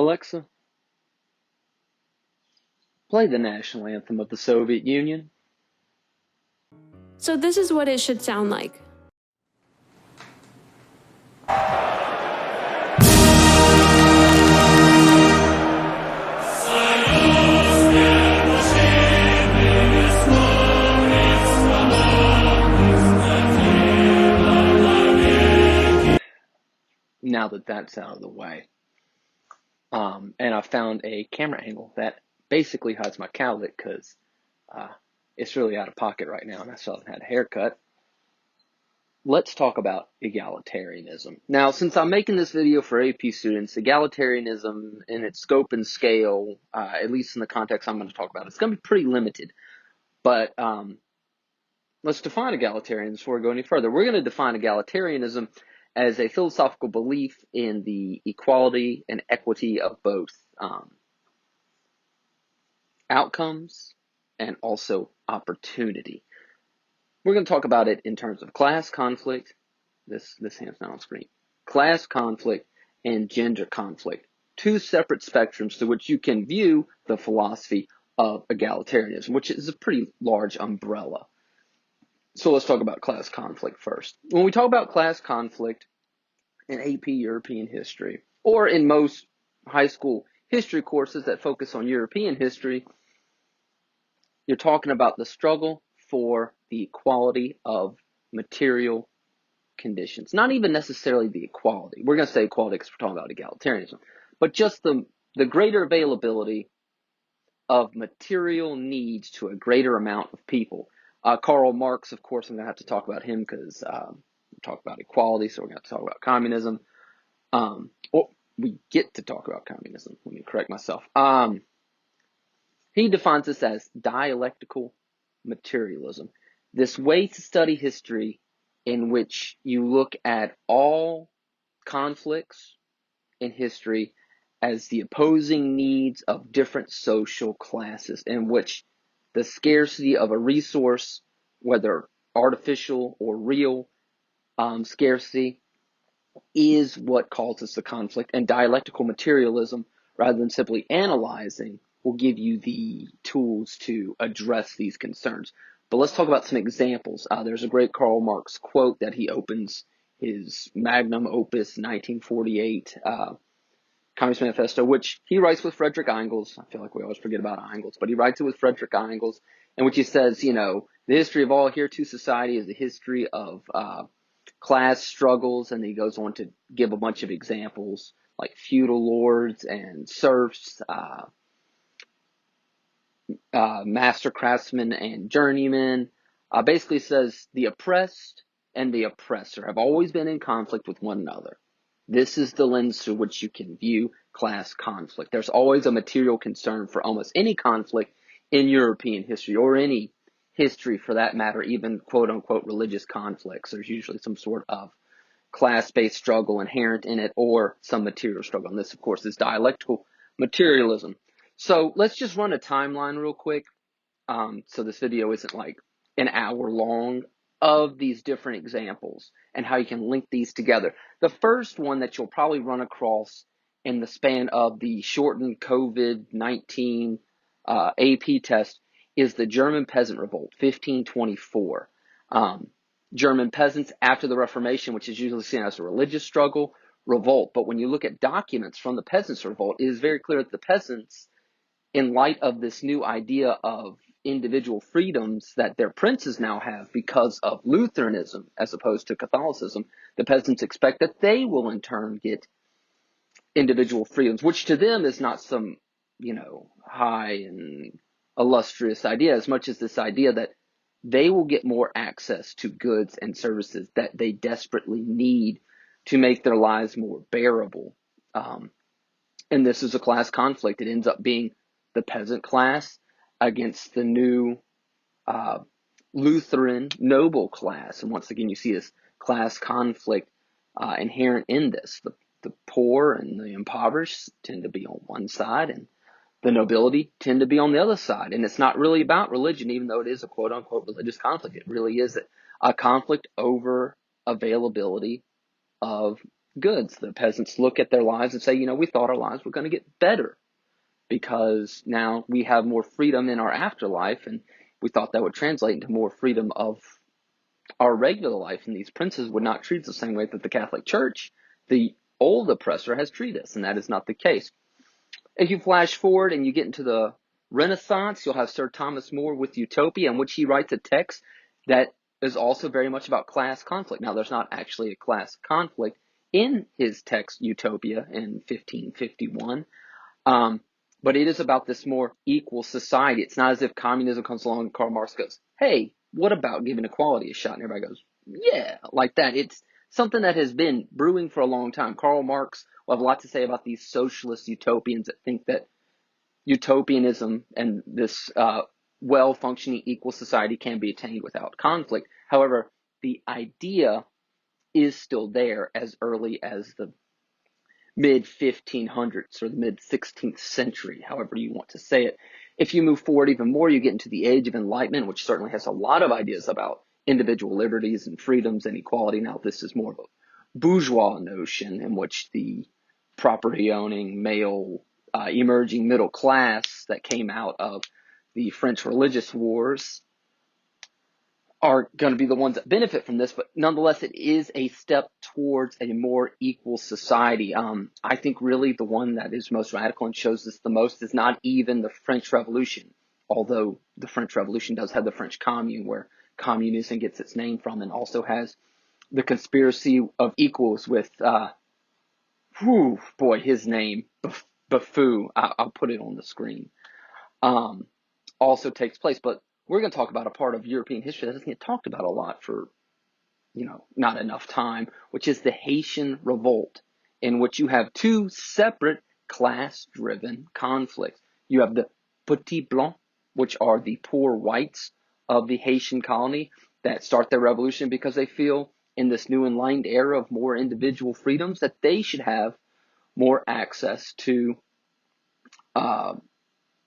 Alexa, play the national anthem of the Soviet Union. So this is what it should sound like. Now that that's out of the way, and I found a camera angle that basically hides my cowlick because it's really out of pocket right now and I still haven't had a haircut. Let's talk about egalitarianism. Now, since I'm making this video for AP students, egalitarianism in its scope and scale, at least in the context I'm going to talk about, it's going to be pretty limited. But let's define egalitarianism before we go any further. We're going to define egalitarianism as a philosophical belief in the equality and equity of both outcomes and also opportunity. We're going to talk about it in terms of class conflict. This hand's not on screen. Class conflict and gender conflict. Two separate spectrums through which you can view the philosophy of egalitarianism, which is a pretty large umbrella. So let's talk about class conflict first. When we talk about class conflict in AP European history, or in most high school history courses that focus on European history, you're talking about the struggle for the equality of material conditions. Not even necessarily the equality. We're going to say equality because we're talking about egalitarianism. But just the greater availability of material needs to a greater amount of people. Karl Marx, of course, I'm going to have to talk about him because we talk about equality, so we're going to have to talk about communism. We get to talk about communism. Let me correct myself. He defines this as dialectical materialism. This way to study history in which you look at all conflicts in history as the opposing needs of different social classes, in which the scarcity of a resource, whether artificial or real scarcity, is what causes the conflict. And dialectical materialism, rather than simply analyzing, will give you the tools to address these concerns. But let's talk about some examples. There's a great Karl Marx quote that he opens his magnum opus 1948 Communist Manifesto, which he writes with Friedrich Engels. I feel like we always forget about Engels, but he writes it with Friedrich Engels, in which he says, the history of all hereto society is the history of class struggles, and he goes on to give a bunch of examples like feudal lords and serfs, master craftsmen and journeymen. Basically says the oppressed and the oppressor have always been in conflict with one another. This is the lens through which you can view class conflict. There's always a material concern for almost any conflict in European history, or any history for that matter, even quote-unquote religious conflicts. There's usually some sort of class-based struggle inherent in it, or some material struggle. And this, of course, is dialectical materialism. So let's just run a timeline real quick, so this video isn't like an hour long, of these different examples and how you can link these together. The first one that you'll probably run across in the span of the shortened COVID-19 AP test is the German Peasant Revolt, 1524. German peasants after the Reformation, which is usually seen as a religious struggle, revolt. But when you look at documents from the Peasants' Revolt, it is very clear that the peasants, in light of this new idea of individual freedoms that their princes now have because of Lutheranism as opposed to Catholicism, the peasants expect that they will in turn get individual freedoms, which to them is not some, high and illustrious idea, as much as this idea that they will get more access to goods and services that they desperately need to make their lives more bearable. And this is a class conflict. It ends up being the peasant class against the new Lutheran noble class. And once again, you see this class conflict inherent in this. The poor and the impoverished tend to be on one side, and the nobility tend to be on the other side. And it's not really about religion, even though it is a quote-unquote religious conflict. It really is a conflict over availability of goods. The peasants look at their lives and say, we thought our lives were going to get better because now we have more freedom in our afterlife, and we thought that would translate into more freedom of our regular life, and these princes would not treat us the same way that the Catholic Church, the old oppressor, has treated us, and that is not the case. If you flash forward and you get into the Renaissance, you'll have Sir Thomas More with Utopia, in which he writes a text that is also very much about class conflict. Now, there's not actually a class conflict in his text Utopia in 1551, but it is about this more equal society. It's not as if communism comes along and Karl Marx goes, hey, what about giving equality a shot? And everybody goes, yeah, like that. It's something that has been brewing for a long time. Karl Marx will have a lot to say about these socialist utopians that think that utopianism and this well-functioning equal society can be attained without conflict. However, the idea is still there as early as the mid-1500s or the mid-16th century, however you want to say it. If you move forward even more, you get into the Age of Enlightenment, which certainly has a lot of ideas about individual liberties and freedoms and equality. Now, this is more of a bourgeois notion in which the property-owning, male, emerging middle class that came out of the French religious wars are going to be the ones that benefit from this, but nonetheless, it is a step towards a more equal society. I think really the one that is most radical and shows this the most is not even the French Revolution, although the French Revolution does have the French Commune, where communism gets its name from, and also has the conspiracy of equals with, his name, Bafou, I'll put it on the screen, also takes place. But we're going to talk about a part of European history that doesn't get talked about a lot for, not enough time, which is the Haitian Revolt, in which you have two separate class-driven conflicts. You have the Petits Blancs, which are the poor whites of the Haitian colony that start their revolution because they feel in this new enlightened era of more individual freedoms that they should have more access to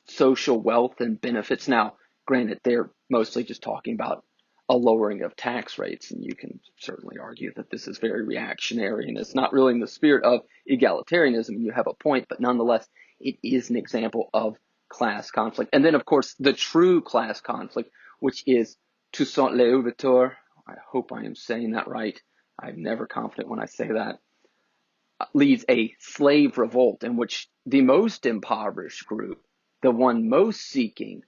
social wealth and benefits. Now, granted, they're mostly just talking about a lowering of tax rates, and you can certainly argue that this is very reactionary and it's not really in the spirit of egalitarianism. You have a point, but nonetheless, it is an example of class conflict. And then, of course, the true class conflict, which is Toussaint Louverture. I hope I am saying that right. I'm never confident when I say that. Leads a slave revolt in which the most impoverished group, the one most seeking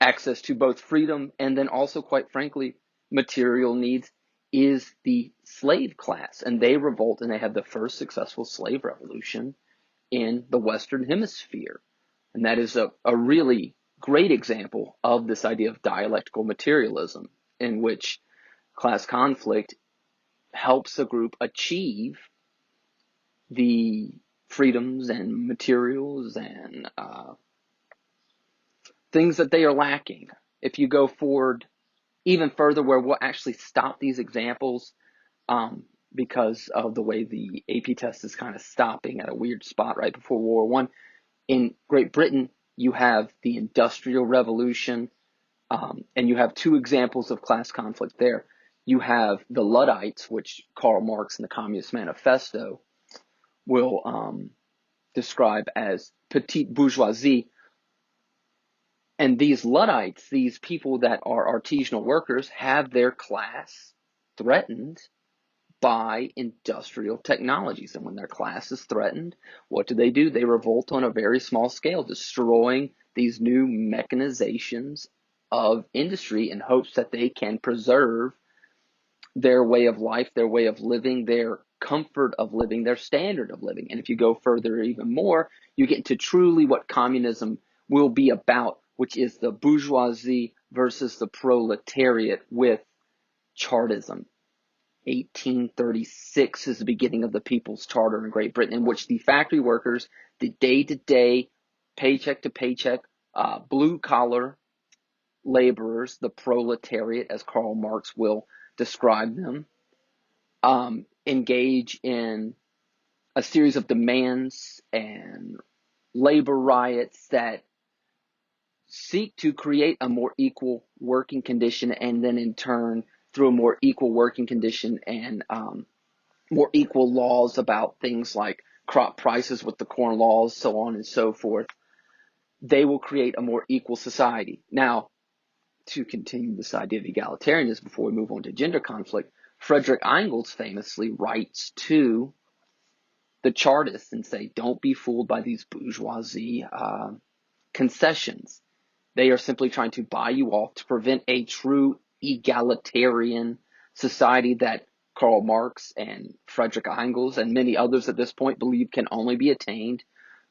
access to both freedom and then also, quite frankly, material needs, is the slave class. And they revolt, and they have the first successful slave revolution in the Western Hemisphere. And that is a really great example of this idea of dialectical materialism, in which class conflict helps a group achieve the freedoms and materials and things that they are lacking. If you go forward even further, where we'll actually stop these examples because of the way the AP test is kind of stopping at a weird spot right before World War I. In Great Britain, you have the Industrial Revolution, and you have two examples of class conflict there. You have the Luddites, which Karl Marx in the Communist Manifesto will describe as petite bourgeoisie. And these Luddites, these people that are artisanal workers, have their class threatened by industrial technologies. And when their class is threatened, what do? They revolt on a very small scale, destroying these new mechanizations of industry in hopes that they can preserve their way of life, their way of living, their comfort of living, their standard of living. And if you go further even more, you get into truly what communism will be about, which is the bourgeoisie versus the proletariat with Chartism. 1836 is the beginning of the People's Charter in Great Britain, in which the factory workers, the day-to-day, paycheck-to-paycheck, blue-collar laborers, the proletariat, as Karl Marx will describe them, engage in a series of demands and labor riots that seek to create a more equal working condition, and then in turn, through a more equal working condition and more equal laws about things like crop prices with the corn laws, so on and so forth, they will create a more equal society. Now, to continue this idea of egalitarianism before we move on to gender conflict, Frederick Engels famously writes to the Chartists and say, don't be fooled by these bourgeoisie concessions. They are simply trying to buy you off to prevent a true egalitarian society that Karl Marx and Frederick Engels and many others at this point believe can only be attained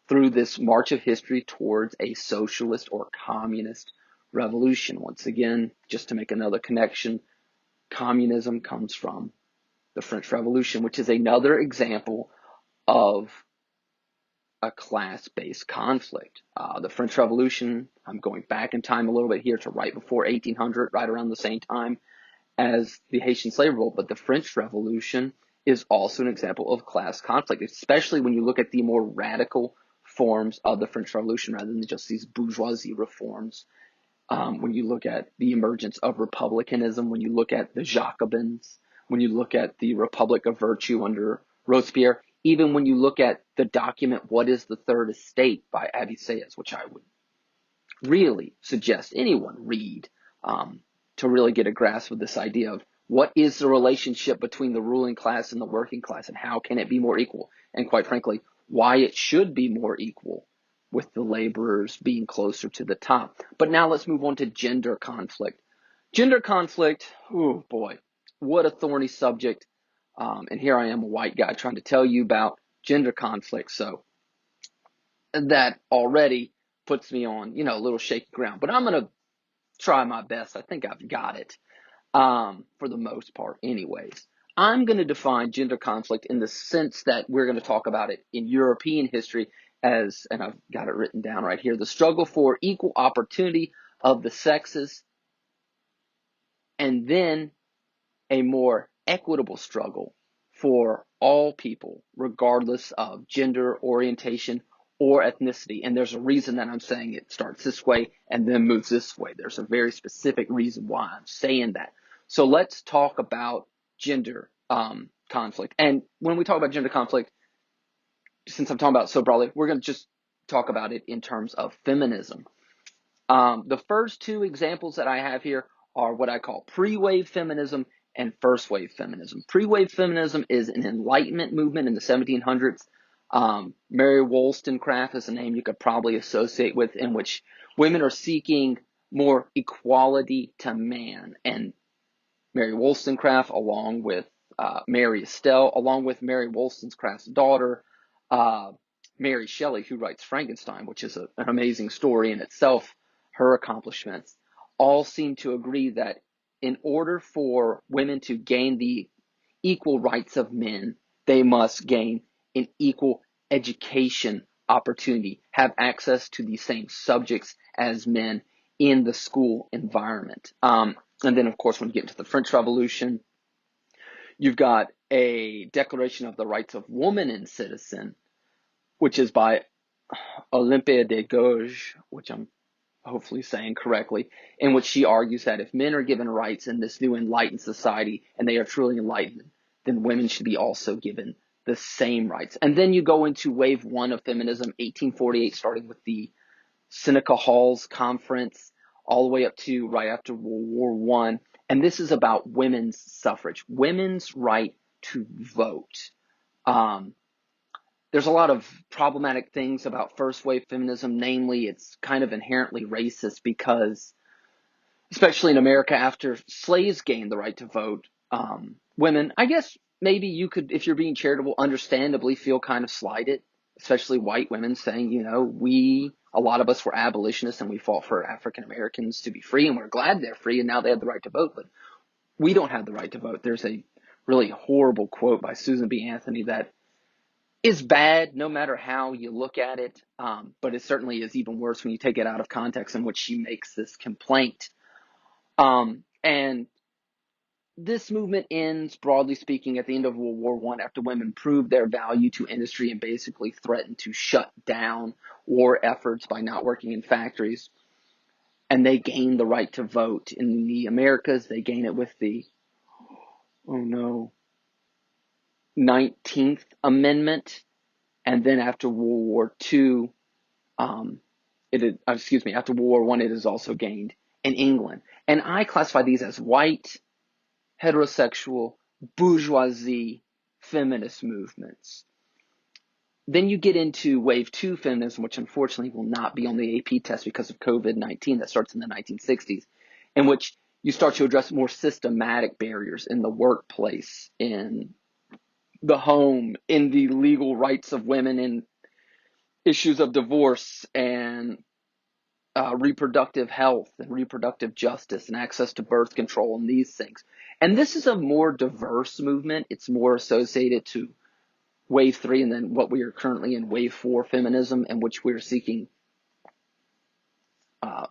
through this march of history towards a socialist or communist revolution. Once again, just to make another connection, communism comes from the French Revolution, which is another example of a class-based conflict. The French Revolution, I'm going back in time a little bit here to right before 1800, right around the same time as the Haitian slave revolt, but the French Revolution is also an example of class conflict, especially when you look at the more radical forms of the French Revolution rather than just these bourgeoisie reforms. When you look at the emergence of republicanism, when you look at the Jacobins, when you look at the Republic of Virtue under Robespierre, even when you look at the document, What is the Third Estate by Abbé Sieyès, which I would really suggest anyone read to really get a grasp of this idea of what is the relationship between the ruling class and the working class and how can it be more equal, and quite frankly, why it should be more equal with the laborers being closer to the top. But now let's move on to gender conflict. Gender conflict, oh boy, what a thorny subject. And here I am, a white guy, trying to tell you about gender conflict. So that already puts me on, a little shaky ground. But I'm going to try my best. I think I've got it for the most part anyways. I'm going to define gender conflict in the sense that we're going to talk about it in European history as, and I've got it written down right here, the struggle for equal opportunity of the sexes, and then a more equitable struggle for all people, regardless of gender, orientation, or ethnicity. And there's a reason that I'm saying it starts this way and then moves this way. There's a very specific reason why I'm saying that. So let's talk about gender conflict. And when we talk about gender conflict, since I'm talking about it so broadly, we're going to just talk about it in terms of feminism. The first two examples that I have here are what I call pre-wave feminism and first-wave feminism. Pre-wave feminism is an Enlightenment movement in the 1700s. Mary Wollstonecraft is a name you could probably associate with, in which women are seeking more equality to man. And Mary Wollstonecraft, along with Mary Estelle, along with Mary Wollstonecraft's daughter, Mary Shelley, who writes Frankenstein, which is an amazing story in itself, her accomplishments, all seem to agree that in order for women to gain the equal rights of men, they must gain an equal education opportunity, have access to the same subjects as men in the school environment. And then, of course, when you get into the French Revolution, you've got a Declaration of the Rights of Woman and Citizen, which is by Olympia de Gouges, which I'm hopefully saying correctly, in which she argues that if men are given rights in this new enlightened society, and they are truly enlightened, then women should be also given the same rights. And then you go into wave one of feminism, 1848, starting with the Seneca Halls Conference, all the way up to right after World War I. And this is about women's suffrage, women's right to vote. There's a lot of problematic things about first wave feminism, namely it's kind of inherently racist because, especially in America, after slaves gained the right to vote, women, I guess maybe you could, if you're being charitable, understandably feel kind of slighted, especially white women saying, a lot of us were abolitionists and we fought for African Americans to be free and we're glad they're free and now they have the right to vote, but we don't have the right to vote. There's a really horrible quote by Susan B. Anthony that is bad no matter how you look at it, but it certainly is even worse when you take it out of context in which she makes this complaint. And this movement ends, broadly speaking, at the end of World War I after women proved their value to industry and basically threatened to shut down war efforts by not working in factories. And they gained the right to vote. In the Americas, they gain it with the, 19th Amendment, and then after World War II, after World War I, it is also gained in England. And I classify these as white, heterosexual, bourgeoisie, feminist movements. Then you get into Wave 2 feminism, which unfortunately will not be on the AP test because of COVID-19. That starts in the 1960s, in which you start to address more systematic barriers in the workplace, in the home, in the legal rights of women, in issues of divorce and reproductive health and reproductive justice and access to birth control and these things. And this is a more diverse movement. It's more associated to Wave 3 and then what we are currently in Wave 4 feminism, in which we're seeking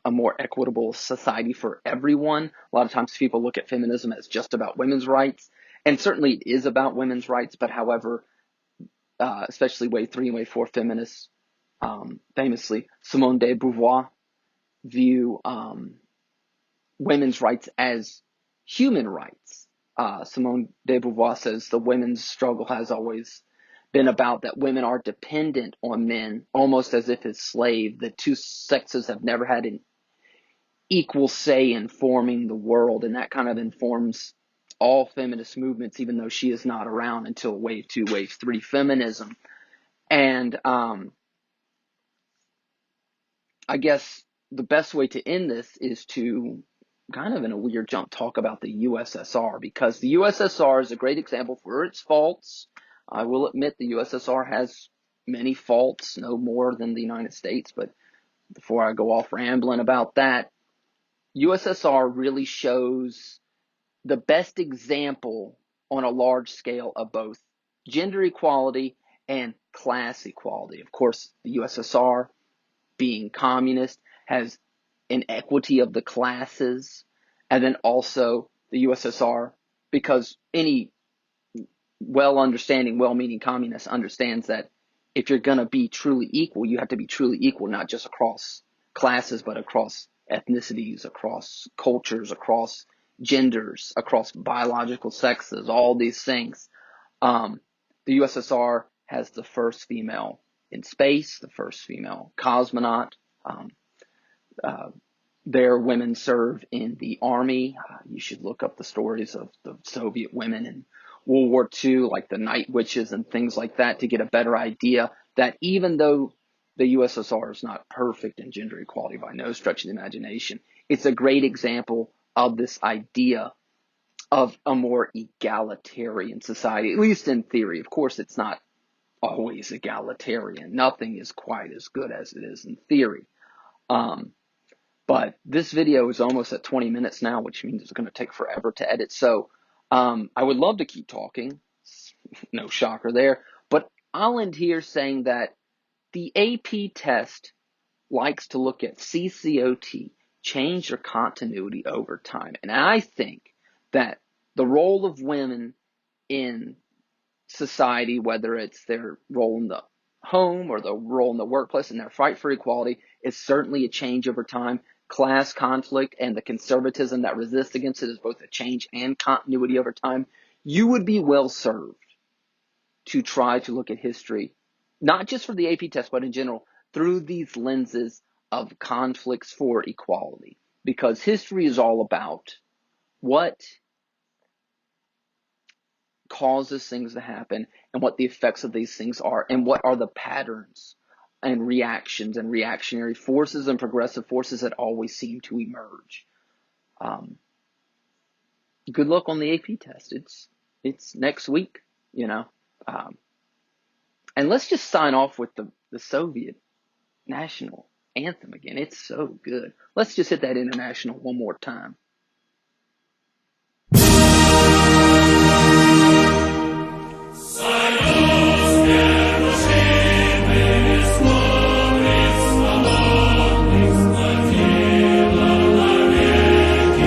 a more equitable society for everyone. A lot of times people look at feminism as just about women's rights, and certainly it is about women's rights, but however, especially Wave 3 and Wave 4 feminists, famously Simone de Beauvoir, view women's rights as human rights. Simone de Beauvoir says the women's struggle has always been about that women are dependent on men, almost as if as slaves. The two sexes have never had an equal say in forming the world, and that kind of informs all feminist movements, even though she is not around until Wave 2, Wave 3 feminism. And I guess the best way to end this is to kind of in a weird jump talk about the USSR, because the USSR is a great example for its faults. I will admit the USSR has many faults, no more than the United States, but before I go off rambling about that, USSR really shows the best example on a large scale of both gender equality and class equality. Of course, the USSR, being communist, has inequity of the classes, and then also the USSR, because any well-meaning communist understands that if you're going to be truly equal, you have to be truly equal, not just across classes, but across ethnicities, across cultures, across genders, across biological sexes, all these things. The USSR has the first female in space, the first female cosmonaut. Their women serve in the army. You should look up the stories of the Soviet women in World War II, like the night witches and things like that, to get a better idea that even though the USSR is not perfect in gender equality by no stretch of the imagination, it's a great example of this idea of a more egalitarian society, at least in theory. Of course, it's not always egalitarian. Nothing is quite as good as it is in theory. But this video is almost at 20 minutes now, which means it's going to take forever to edit. So I would love to keep talking. No shocker there. But I'll end here saying that the AP test likes to look at CCOT, change or continuity over time. And I think that the role of women in society, whether it's their role in the home or the role in the workplace and their fight for equality, is certainly a change over time. Class conflict and the conservatism that resists against it is both a change and continuity over time. You would be well served to try to look at history, not just for the AP test, but in general, through these lenses of conflicts for equality. Because history is all about what causes things to happen and what the effects of these things are and what are the patterns and reactions and reactionary forces and progressive forces that always seem to emerge. Good luck on the AP test. It's next week, you know. And let's just sign off with the Soviet national anthem again. It's so good. Let's just hit that international one more time.